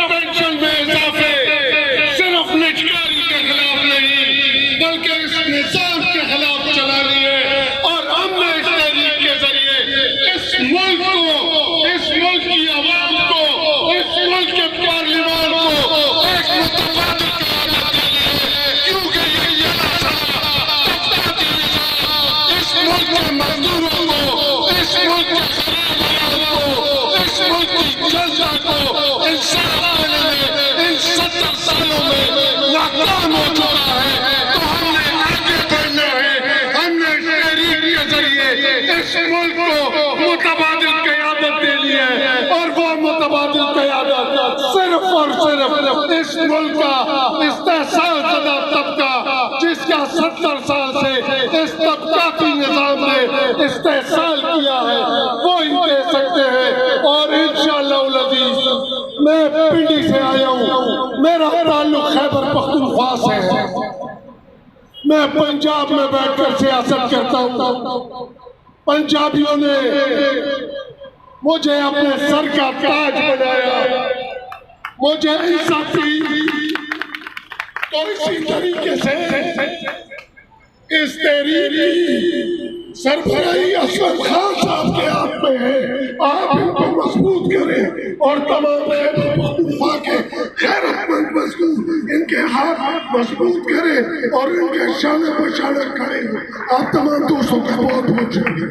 Pension میں اضافے صرف نجکاری کے خلاف نہیں بلکہ اس نظام کے خلاف چلا لیے، اور ہم نے اس تحریک کے ذریعے اس ملک کو، اس ملک کی عوام کو، اس ملک کے پارلیمان کو ایک متبادل قیادت دی ہے، کیونکہ یہ اس ملک کے مزدوروں کو، اس ملک کے خریداروں کو، اس ملک کی جنتا کو انصاف دینے میں ان 70 سالوں میں ناکام ہو چکا ہے۔ تو ہم نے آگے بڑھنا ہے، ہم نے اس تحریک کے ذریعے اس ملک کو متبادل قیادت دینی ہے، اور وہ متبادل قیادت صرف اور صرف اس ملک کا استحصال زدہ طبقہ، جس کا 70 سال سے اس طبقاتی نظام نے استحصال کیا ہے، وہ ہی دے سکتے ہیں۔ اور انشاءاللہ العزیز میں پنڈی سے آیا ہوں، میرا تعلق خیبر پختونخوا سے ہے، میں پنجاب میں بیٹھ کر سیاست کرتا ہوں۔ پنجابیوں نے مجھے اپنے سر کا تاج بنایا، مجھے عزت دی، تو اسی طریقے سے اس تحریک کی سربراہی اسد خان صاحب کے ہاتھ میں ہے، آپ ان کو مضبوط کریں، اور تمام خیبر پختونخوا کے غیرت مند مزدور ان کے ہاتھ مضبوط کریں اور ان کے شانے پر شانے کھڑے ہیں۔ آپ تمام دوستوں کا بہت بہت شکریہ۔